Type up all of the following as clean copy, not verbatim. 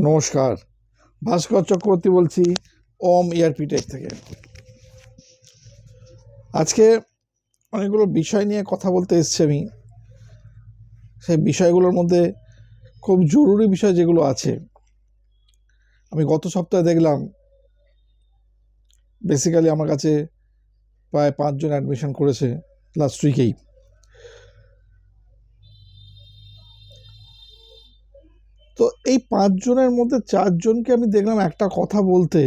নমস্কার, ভাস্কর চক্রবর্তী বলছি ওম ERP take থেকে। আজকে অনেকগুলো বিষয় নিয়ে কথা বলতে এসেছি আমি। সেই বিষয়গুলোর মধ্যে খুব জরুরি বিষয় যেগুলো আছে, আমি গত সপ্তাহে দেখলাম বেসিক্যালি আমার কাছে প্রায় 5 জন অ্যাডমিশন করেছে লাস্ট উইকেই। তো এই 5 জনের মধ্যে 4 জনকে আমি দেখলাম একটা কথা বলতে,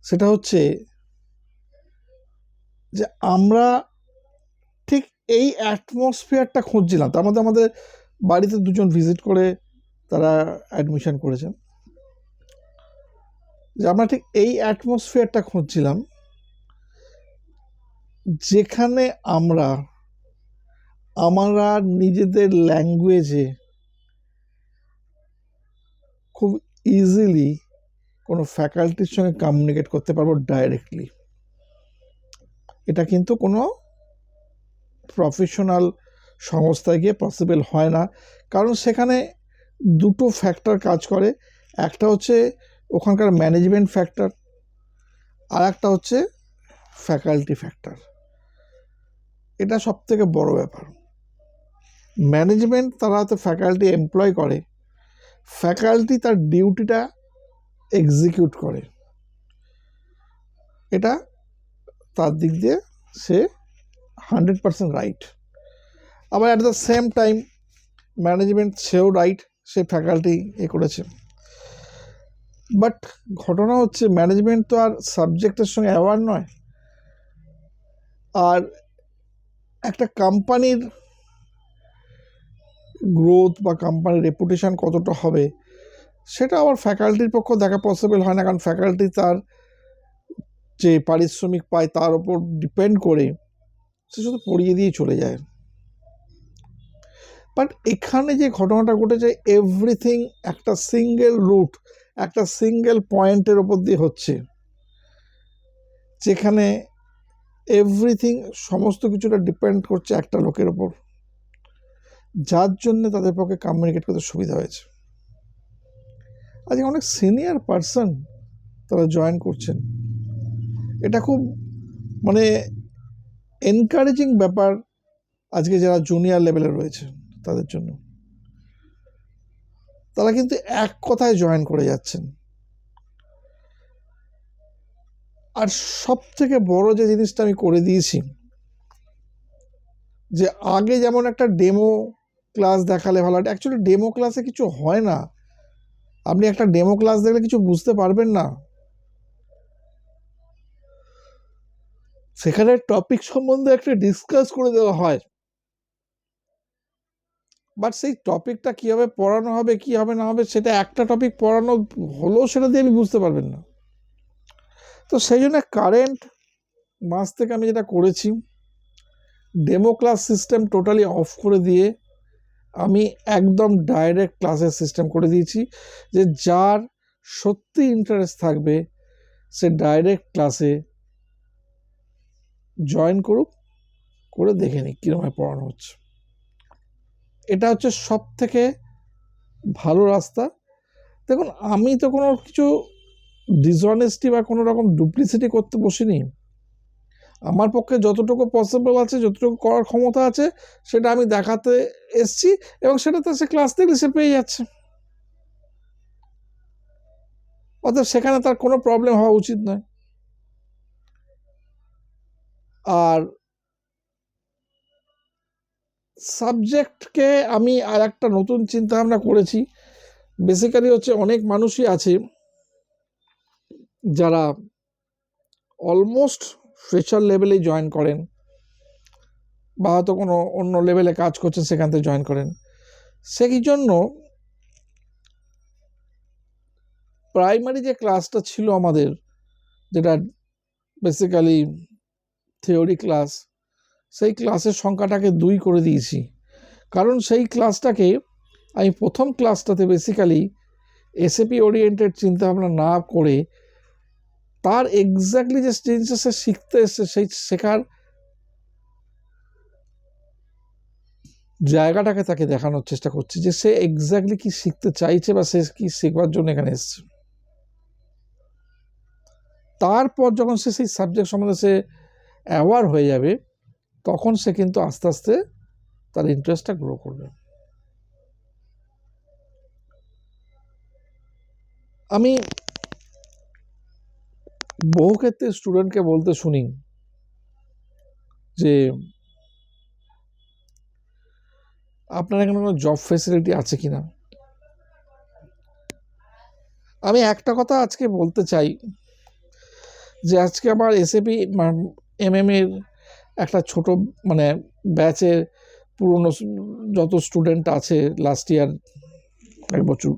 সেটা হচ্ছে যে আমরা ঠিক এই অ্যাটমসফিয়ারটা খুঁজছিলাম। তার মধ্যে আমাদের বাড়িতে 2 জন ভিজিট করে তারা অ্যাডমিশন করেছেন। যে আমরা ঠিক এই অ্যাটমসফিয়ারটা খুঁজছিলাম যেখানে আমরা নিজেদের ল্যাঙ্গুয়েজে খুব ইজিলি কোনো ফ্যাকাল্টির সঙ্গে কমিউনিকেট করতে পারবো ডাইরেক্টলি। এটা কিন্তু কোনো প্রফেশনাল সংস্থায় গিয়ে পসিবল হয় না, কারণ সেখানে দুটো ফ্যাক্টর কাজ করে। একটা হচ্ছে ওখানকার ম্যানেজমেন্ট ফ্যাক্টর, আর একটা হচ্ছে ফ্যাকাল্টি ফ্যাক্টর। এটা সব থেকে বড় ব্যাপার। ম্যানেজমেন্ট তারা তো ফ্যাকাল্টি এমপ্লয় করে, ফ্যাকাল্টি তার ডিউটিটা এক্সিকিউট করে, এটা তার দিক দিয়ে সে 100% রাইট। আবার at the same time management সেও রাইট, সে ফ্যাকাল্টি করেছে। বাট ঘটনা হচ্ছে ম্যানেজমেন্ট তো আর সাবজেক্টের সঙ্গে অ্যাওয়ার নয়। আর একটা কোম্পানির গ্রোথ বা কোম্পানির রেপুটেশন কতটা হবে সেটা আবার ফ্যাকাল্টির পক্ষ দেখা পসিবল হয় না, কারণ ফ্যাকাল্টি তার যে পারিশ্রমিক পায় তার ওপর ডিপেন্ড করে সে শুধু পড়িয়ে দিয়ে চলে যায়। বাট এখানে যে ঘটনাটা ঘটেছে, এভরিথিং একটা সিঙ্গেল রুট, একটা সিঙ্গেল পয়েন্টের ওপর দিয়ে হচ্ছে, যেখানে এভরিথিং সমস্ত কিছুটা ডিপেন্ড করছে একটা লোকের ওপর, যার জন্য তাদের পক্ষে কমিউনিকেট করতে সুবিধা হয়েছে। আজকে অনেক সিনিয়র পার্সন তারা জয়েন করছেন। এটা খুব মানে এনকারেজিং ব্যাপার আজকে যারা জুনিয়র লেভেলে রয়েছে তাদের জন্য। তারা কিন্তু এক কথায় জয়েন করে যাচ্ছেন। আর সব থেকে বড় যে জিনিসটা আমি করে দিয়েছি, যে আগে যেমন একটা ডেমো ক্লাস দেখালে ভালো, অ্যাকচুয়ালি ডেমো ক্লাসে কিছু হয় না। আপনি একটা ডেমো ক্লাস দেখলে কিছু বুঝতে পারবেন না। সেখানে টপিক সম্বন্ধে একটা ডিসকাস করে দেওয়া হয়, বাট সেই টপিকটা কীভাবে পড়ানো হবে কী হবে না হবে, সেটা একটা টপিক পড়ানো হলেও সেটা দিয়ে আমি বুঝতে পারবেন না। তো সেই জন্য কারেন্ট মাস থেকে আমি যেটা করেছি, demo class system totally off করে দিয়ে আমি একদম ডাইরেক্ট ক্লাসের সিস্টেম করে দিয়েছি। যে যার সত্যি ইন্টারেস্ট থাকবে সে ডাইরেক্ট ক্লাসে জয়েন করুক, করে দেখে নিক কীরকম পড়ানো হচ্ছে। এটা হচ্ছে সব থেকে ভালো রাস্তা। দেখুন, আমি তো কোনো কিছু ডিসঅনেস্টি বা কোনো রকম ডুপ্লিসিটি করতে বসিনি। আমার পক্ষে যতটুকু পসিবল আছে, যতটুকু করার ক্ষমতা আছে, সেটা আমি দেখাতে এসছি, এবং সেটাতে সে ক্লাস দেখলে সে পেয়ে যাচ্ছে। অর্থাৎ সেখানে তার কোনো প্রবলেম হওয়া উচিত নয়। আর সাবজেক্টকে আমি আর একটা নতুন চিন্তাভাবনা করেছি। বেসিক্যালি হচ্ছে অনেক মানুষই আছে যারা অলমোস্ট ফ্রেশার লেভেলেই জয়েন করেন, বা হয়তো কোনো অন্য লেভেলে কাজ করছেন সেখান থেকে জয়েন করেন। সেই জন্য প্রাইমারি যে ক্লাসটা ছিল আমাদের, যেটা বেসিক্যালি থিওরি ক্লাস, সেই ক্লাসের সংখ্যাটাকে 2 করে দিয়েছি। কারণ সেই ক্লাসটাকে আমি প্রথম ক্লাসটাতে বেসিক্যালি এসএপি ওরিয়েন্টেড চিন্তাভাবনা না করে তার এক্স্যাক্টলি যে জিনিসটা সে শিখতে এসছে সেই শেখার জায়গাটাকে তাকে দেখানোর চেষ্টা করছি যে সে এক্স্যাক্টলি কি শিখতে চাইছে বা সে কি শিখবার জন্য এখানে এসছে। তারপর যখন সে সেই সাবজেক্ট সম্বন্ধে সে অ্যাওয়ার হয়ে যাবে, তখন সে কিন্তু আস্তে আস্তে তার ইন্টারেস্টটা গ্রো করবে। আমি বহু ক্ষেত্রে স্টুডেন্টকে বলতে শুনি যে আপনার এখানে কোনো জব ফেসিলিটি আছে কিনা। আমি একটা কথা আজকে বলতে চাই যে আজকে আমার এসএপি এমএম এর একটা ছোট মানে ব্যাচের পুরনো যত স্টুডেন্ট আছে লাস্ট ইয়ার এক বছর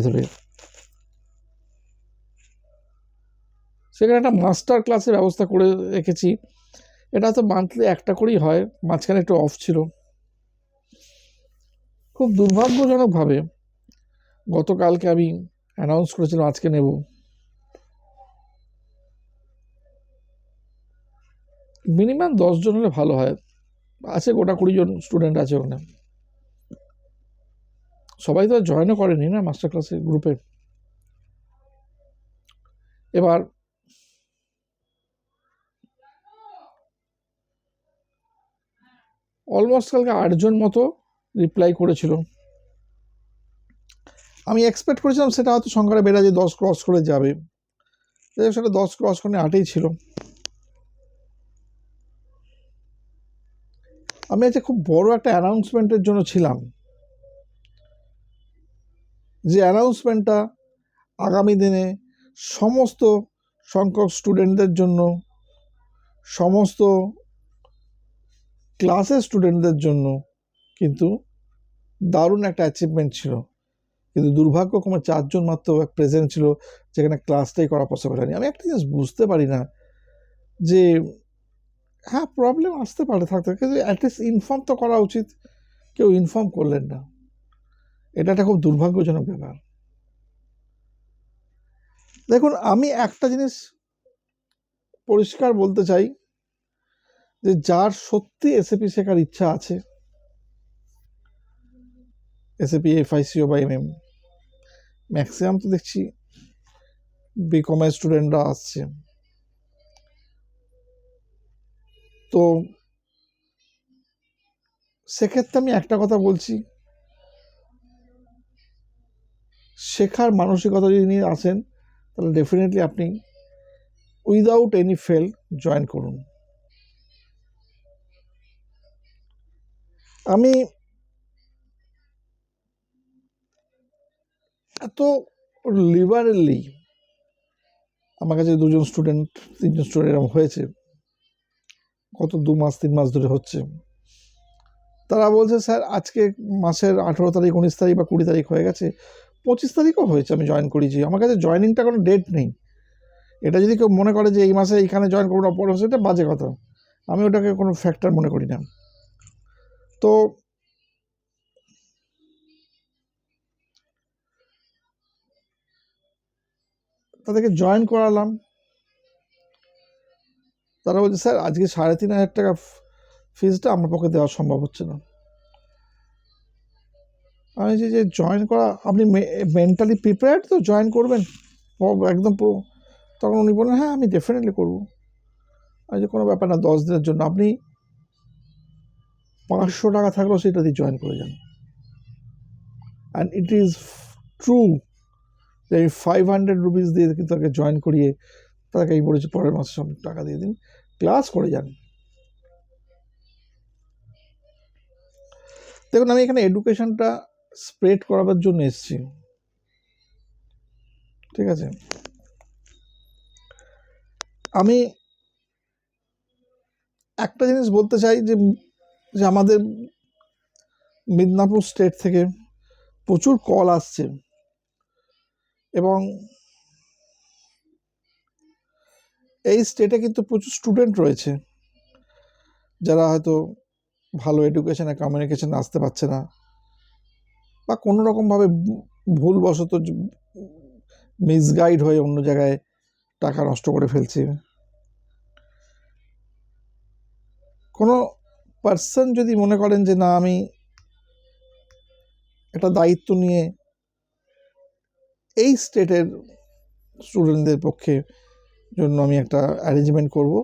ধরে, সেখানে একটা মাস্টার ক্লাসের ব্যবস্থা করে রেখেছি। এটা তো মান্থলি একটা করেই হয়, মাঝখানে একটু অফ ছিল। খুব দুর্ভাগ্যজনকভাবে গতকালকে আমি অ্যানাউন্স করেছিলাম আজকে নেব, মিনিমাম 10 জন হলে ভালো হয়। আছে গোটা 20 জন স্টুডেন্ট আছে ওখানে, সবাই তো জয়েনও করেনি না মাস্টার ক্লাসে গ্রুপে। এবার অলমোস্ট কালকে 8 জন মতো রিপ্লাই করেছিল। আমি এক্সপেক্ট করেছিলাম সেটা হয়তো সংখ্যাটা বেড়ে যে 10 ক্রস করে যাবে, সেটা 10 ক্রস করে 8ই ছিল। আমি আজকে খুব বড় একটা অ্যানাউন্সমেন্টের জন্য ছিলাম, যে অ্যানাউন্সমেন্টটা আগামী দিনে সমস্ত সংখ্যক স্টুডেন্টদের জন্য, সমস্ত ক্লাসের স্টুডেন্টদের জন্য কিন্তু দারুণ একটা অ্যাচিভমেন্ট ছিল। কিন্তু দুর্ভাগ্যক্রমে 4 জন মাত্র প্রেজেন্ট ছিল, যেখানে ক্লাসটাই করা পসিবল হয়নি। আমি একটা জিনিস বুঝতে পারি না যে হ্যাঁ প্রবলেম আসতে পারে থাকতে, কিন্তু অ্যাটলিস্ট ইনফর্ম তো করা উচিত, কেউ ইনফর্ম করলেন না। এটা একটা খুব দুর্ভাগ্যজনক ব্যাপার। দেখুন, আমি একটা জিনিস পরিষ্কার বলতে চাই যে যার সত্যি এসএপি শেখার ইচ্ছা আছে, এসএপি এফআইসিও বা এমএম, ম্যাক্সিমাম তো দেখছি বিকমের স্টুডেন্টরা আসছে, তো সেক্ষেত্রে আমি একটা কথা বলছি, শেখার মানসিকতা যদি নিয়ে আসেন তাহলে ডেফিনেটলি আপনি উইদাউট এনি ফেল জয়েন করুন। আমি এত লিবারেলি, আমার কাছে 2 জন স্টুডেন্ট 3 জন স্টুডেন্ট এরকম হয়েছে, গত 2 মাস 3 মাস ধরে হচ্ছে। তারা বলছে স্যার আজকে মাসের 18 তারিখ 19 তারিখ বা 20 তারিখ হয়ে গেছে, 25 তারিখও হয়েছে আমি জয়েন করেছি, আমার কাছে জয়েনিংটা কোনো ডেট নেই। এটা যদি কেউ মনে করে যে এই মাসে এইখানে জয়েন করবো না পরে, সেটা বাজে কথা, আমি ওটাকে কোনো ফ্যাক্টর মনে করি না। তো তাদেরকে জয়েন করালাম, তারা বলছে স্যার আজকে 3,500 টাকা ফিজটা আমার পক্ষে দেওয়া সম্ভব হচ্ছে না। আমি যে জয়েন করা, আপনি মেন্টালি প্রিপেয়ার্ড তো জয়েন করবেন একদম? তখন উনি বললেন হ্যাঁ আমি ডেফিনেটলি করবো। আর যে কোনো ব্যাপার না, 10 দিনের জন্য আপনি 500 টাকা থাকলেও সেটা দিয়ে জয়েন করে যান। অ্যান্ড ইট ইজ ট্রু যে আমি 500 রুপিস দিয়ে কিন্তু তাকে জয়েন করিয়ে তাকে এই বলেছি পরের মাসে সব টাকা দিয়ে দিন, ক্লাস করে যান। দেখুন, আমি এখানে এডুকেশনটা স্প্রেড করাবার জন্য এসেছি, ঠিক আছে? আমি একটা জিনিস বলতে চাই যে আমাদের মিদনাপুর স্টেট থেকে প্রচুর কল আসছে, এবং এই স্টেটে কিন্তু প্রচুর স্টুডেন্ট রয়েছে যারা হয়তো ভালো এডুকেশনে কমিউনিকেশনে আসতে পারছে না, বা কোনো রকমভাবে ভুলবশত মিসগাইড হয়ে অন্য জায়গায় টাকা নষ্ট করে ফেলছে। কোনো পার্সন যদি মনে করেন যে না আমি একটা দায়িত্ব নিয়ে এই স্টেটের স্টুডেন্টদের পক্ষে জন্য আমি একটা অ্যারেঞ্জমেন্ট করব,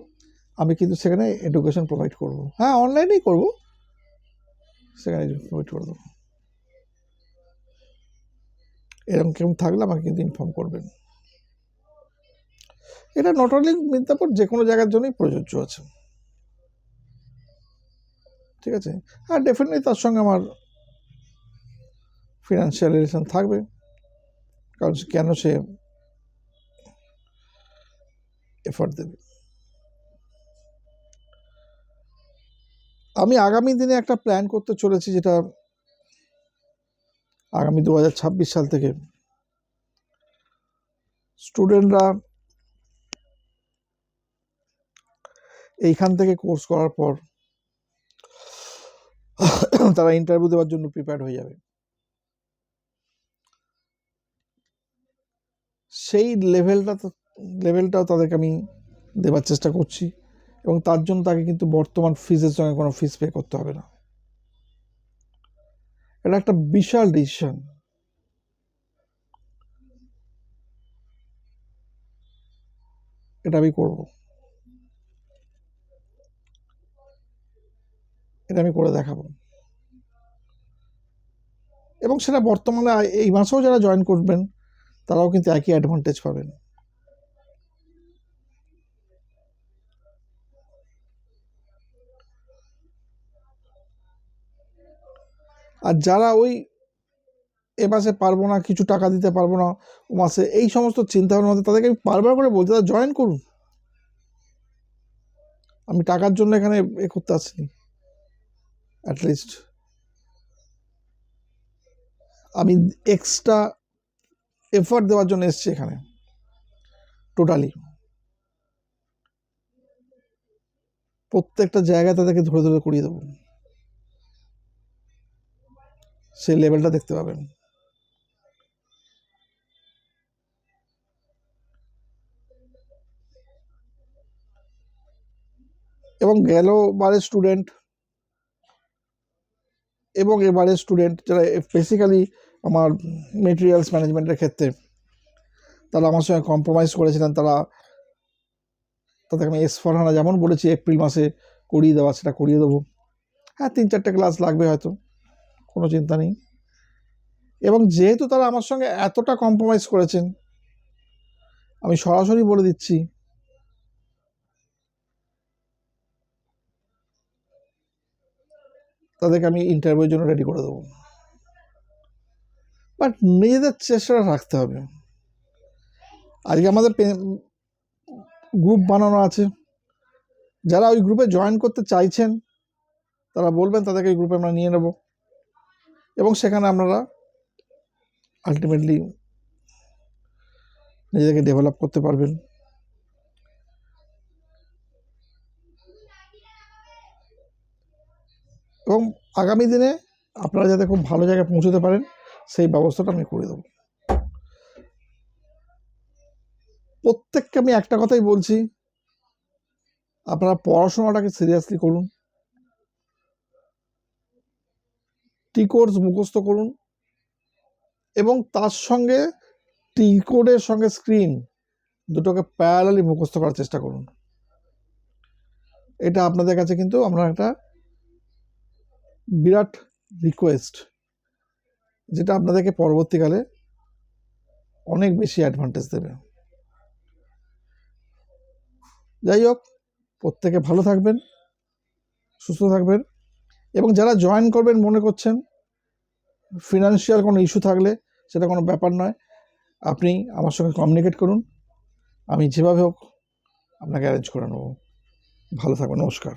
আমি কিন্তু সেখানে এডুকেশন প্রোভাইড করব। হ্যাঁ, অনলাইনেই করব, সেখানে প্রোভাইড করে দেবো। এরকম কেমন থাকলে আমাকে কিন্তু ইনফর্ম করবেন। এটা নট অনলি মিদনাপুর, যে কোনো জায়গার জন্যই প্রযোজ্য আছে, ঠিক আছে। আর ডেফিনেটলি তার সঙ্গে আমার ফিনান্সিয়াল রিলেশন থাকবে, কারণ কেন সে এফার্ট দেবে। আমি আগামী দিনে একটা প্ল্যান করতে চলেছি, যেটা আগামী 2026 সাল থেকে স্টুডেন্টরা এইখান থেকে কোর্স করার পর তারা ইন্টারভিউ দেওয়ার জন্য প্রিপেয়ার হয়ে যাবে। সেই লেভেলটাও তাদেরকে আমি দেওয়ার চেষ্টা করছি, এবং তার জন্য তাকে কিন্তু বর্তমান ফিজের সঙ্গে কোনো ফিস পে করতে হবে না। এটা একটা বিশাল ডিসিশন। এটা আমি করব, এটা আমি করে দেখাবো, এবং সেটা বর্তমানে এই মাসেও যারা জয়েন করবেন তারাও কিন্তু একই অ্যাডভান্টেজ পাবেন। আর যারা ওই এ মাসে পারবো না, কিছু টাকা দিতে পারবো না ও মাসে, এই সমস্ত চিন্তাভাবনার মধ্যে তাদেরকে আমি বারবার করে বলতে, তারা জয়েন করুন। আমি টাকার জন্য এখানে এ করতে আসিনি, অ্যাটলিস্ট আমি এক্সট্রা এফার্ট দেওয়ার জন্য এসেছি এখানে। টোটালি প্রত্যেকটা জায়গায় তাদেরকে ধরে ধরে করিয়ে দেবো, সেই লেভেলটা দেখতে পাবেন। এবং গেল বারের স্টুডেন্ট এবং এবারের স্টুডেন্ট যারা বেসিক্যালি আমার মেটেরিয়ালস ম্যানেজমেন্টের ক্ষেত্রে তারা আমার সঙ্গে কম্প্রোমাইজ করেছিলেন, তাদেরকে আমি S/4HANA যেমন বলেছি এপ্রিল মাসে করিয়ে দেওয়া, সেটা করিয়ে দেবো। হ্যাঁ, 3-4টে ক্লাস লাগবে হয়তো, কোনো চিন্তা নেই। এবং যেহেতু তারা আমার সঙ্গে এতটা কম্প্রোমাইজ করেছেন, আমি সরাসরি বলে দিচ্ছি তাদেরকে আমি ইন্টারভিউর জন্য রেডি করে দেবো। বাট নিজেদের চেষ্টাটা রাখতে হবে। আজকে আমাদের গ্রুপ বানানো আছে, যারা ওই গ্রুপে জয়েন করতে চাইছেন তারা বলবেন, তাদেরকে ওই গ্রুপে আমরা নিয়ে নেব, এবং সেখানে আপনারা আলটিমেটলি নিজেদেরকে ডেভেলপ করতে পারবেন। এবং আগামী দিনে আপনারা যাতে খুব ভালো জায়গায় পৌঁছতে পারেন সেই ব্যবস্থাটা আমি করে দেবো। প্রত্যেককে আমি একটা কথাই বলছি, আপনারা পড়াশোনাটাকে সিরিয়াসলি করুন, টি-কোর্স মুখস্থ করুন, এবং তার সঙ্গে টি-কোডের সঙ্গে স্ক্রিন দুটোকে প্যারালালি মুখস্থ করার চেষ্টা করুন। এটা আপনাদের কাছে কিন্তু আমরা একটা বিরাট রিকোয়েস্ট, যেটা আপনাদেরকে পরবর্তীকালে অনেক বেশি অ্যাডভান্টেজ দেবে। যাই হোক, প্রত্যেকে ভালো থাকবেন, সুস্থ থাকবেন, এবং যারা জয়েন করবেন মনে করছেন ফিনান্সিয়াল কোনো ইস্যু থাকলে সেটা কোনো ব্যাপার নয়, আপনি আমার সঙ্গে কমিউনিকেট করুন, আমি যেভাবে হোক আপনাকে অ্যারেঞ্জ করে নেব। ভালো থাকবেন, নমস্কার।